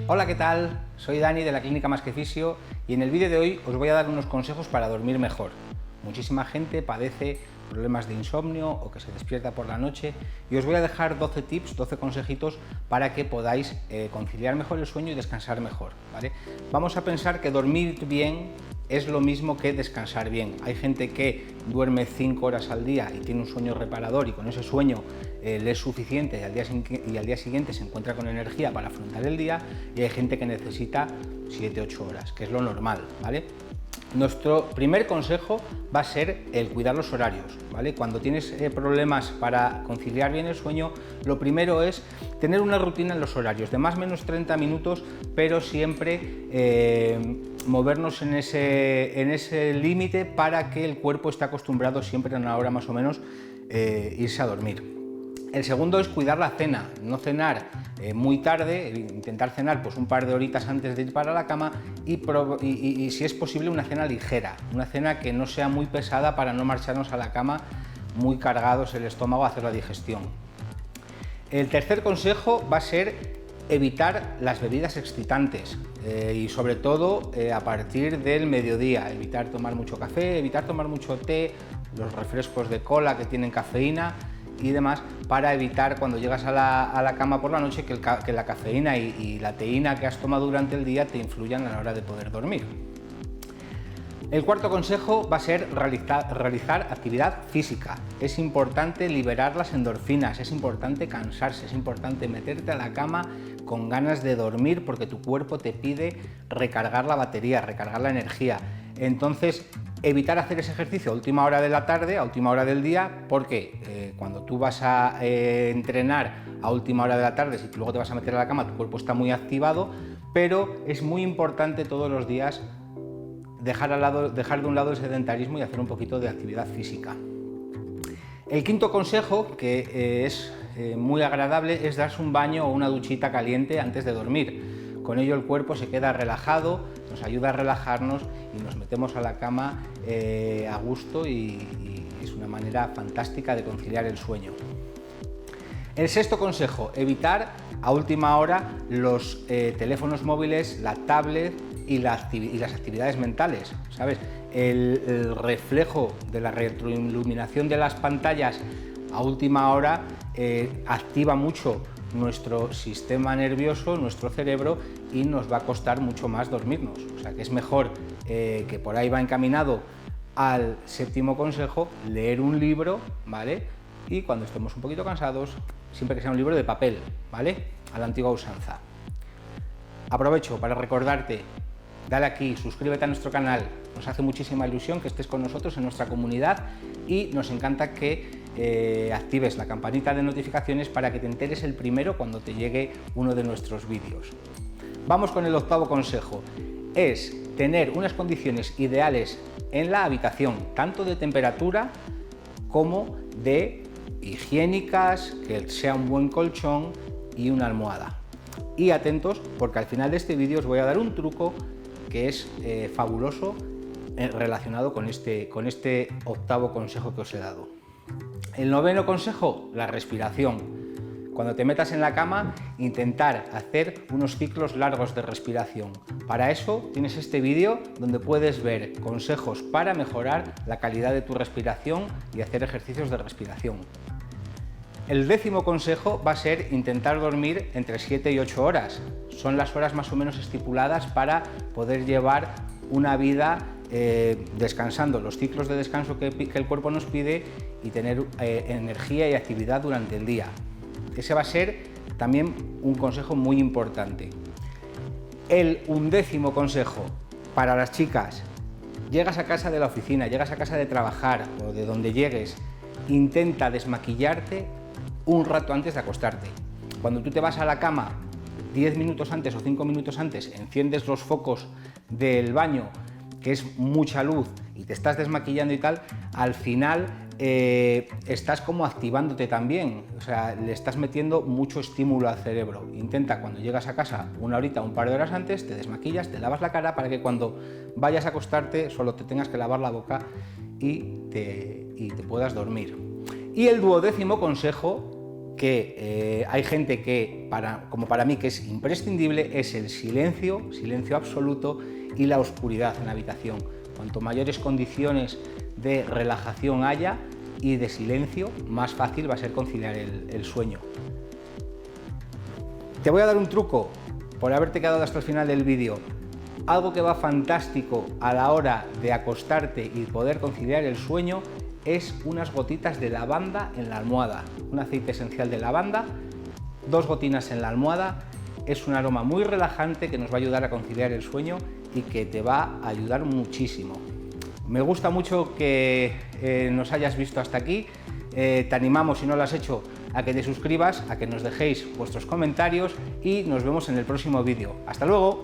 Hola, ¿qué tal? Soy Dani de la Clínica Más que Fisio y en el vídeo de hoy os voy a dar unos consejos para dormir mejor. Muchísima gente padece problemas de insomnio o que se despierta por la noche y os voy a dejar 12 tips, 12 consejitos para que podáis conciliar mejor el sueño y descansar mejor, ¿vale? Vamos a pensar que dormir bien es lo mismo que descansar bien. Hay gente que duerme 5 horas al día y tiene un sueño reparador y con ese sueño le es suficiente y al día siguiente se encuentra con energía para afrontar el día, y hay gente que necesita 7-8 horas, que es lo normal, ¿vale? Nuestro primer consejo va a ser el cuidar los horarios, ¿vale? Cuando tienes problemas para conciliar bien el sueño, lo primero es tener una rutina en los horarios de más o menos 30 minutos, pero siempre movernos en ese límite para que el cuerpo esté acostumbrado siempre a una hora más o menos irse a dormir. El segundo es cuidar la cena, no cenar muy tarde, intentar cenar pues un par de horitas antes de ir para la cama y si es posible una cena ligera, una cena que no sea muy pesada para no marcharnos a la cama muy cargados el estómago a hacer la digestión. El tercer consejo va a ser evitar las bebidas excitantes y sobre todo a partir del mediodía, evitar tomar mucho café, evitar tomar mucho té, los refrescos de cola que tienen cafeína y demás, para evitar cuando llegas a la cama por la noche que la cafeína y la teína que has tomado durante el día te influyan a la hora de poder dormir. El cuarto consejo va a ser realizar actividad física. Es importante liberar las endorfinas, es importante cansarse, es importante meterte a la cama con ganas de dormir porque tu cuerpo te pide recargar la batería, recargar la energía. Entonces, evitar hacer ese ejercicio a última hora de la tarde, a última hora del día, porque cuando tú vas a entrenar a última hora de la tarde, si luego te vas a meter a la cama, tu cuerpo está muy activado, pero es muy importante todos los días dejar de un lado el sedentarismo y hacer un poquito de actividad física. El quinto consejo, que es muy agradable, es darse un baño o una duchita caliente antes de dormir. Con ello el cuerpo se queda relajado, nos ayuda a relajarnos y nos metemos a la cama a gusto y es una manera fantástica de conciliar el sueño. El sexto consejo, evitar a última hora los teléfonos móviles, la tablet y las actividades mentales, ¿sabes? El reflejo de la retroiluminación de las pantallas a última hora activa mucho nuestro sistema nervioso, nuestro cerebro, y nos va a costar mucho más dormirnos. O sea que es mejor, que por ahí va encaminado al séptimo consejo, leer un libro, ¿vale? Y cuando estemos un poquito cansados, siempre que sea un libro de papel, ¿vale? A la antigua usanza. Aprovecho para recordarte, dale aquí, suscríbete a nuestro canal, nos hace muchísima ilusión que estés con nosotros en nuestra comunidad y nos encanta que actives la campanita de notificaciones para que te enteres el primero cuando te llegue uno de nuestros vídeos. Vamos con el octavo consejo, es tener unas condiciones ideales en la habitación, tanto de temperatura como de higiénicas, que sea un buen colchón y una almohada. Y atentos, porque al final de este vídeo os voy a dar un truco que es fabuloso relacionado con este octavo consejo que os he dado. El noveno consejo, la respiración. Cuando te metas en la cama, intentar hacer unos ciclos largos de respiración. Para eso tienes este vídeo donde puedes ver consejos para mejorar la calidad de tu respiración y hacer ejercicios de respiración. El décimo consejo va a ser intentar dormir entre 7 y 8 horas. Son las horas más o menos estipuladas para poder llevar una vida descansando, los ciclos de descanso que el cuerpo nos pide y tener energía y actividad durante el día. Ese va a ser también un consejo muy importante. El undécimo consejo para las chicas: llegas a casa de la oficina, llegas a casa de trabajar o de donde llegues, intenta desmaquillarte un rato antes de acostarte. Cuando tú te vas a la cama 10 minutos antes o 5 minutos antes, enciendes los focos del baño, que es mucha luz, y te estás desmaquillando y tal, al final estás como activándote también, o sea, le estás metiendo mucho estímulo al cerebro. Intenta cuando llegas a casa una horita, un par de horas antes, te desmaquillas, te lavas la cara para que cuando vayas a acostarte solo te tengas que lavar la boca y te puedas dormir. Y el duodécimo consejo, que hay gente que, como para mí, que es imprescindible, es el silencio absoluto y la oscuridad en la habitación. Cuanto mayores condiciones de relajación haya y de silencio, más fácil va a ser conciliar el sueño. Te voy a dar un truco por haberte quedado hasta el final del vídeo. Algo que va fantástico a la hora de acostarte y poder conciliar el sueño es unas gotitas de lavanda en la almohada. Un aceite esencial de lavanda, 2 gotinas en la almohada. Es un aroma muy relajante que nos va a ayudar a conciliar el sueño y que te va a ayudar muchísimo. Me gusta mucho que nos hayas visto hasta aquí. Te animamos, si no lo has hecho, a que te suscribas, a que nos dejéis vuestros comentarios y nos vemos en el próximo vídeo. ¡Hasta luego!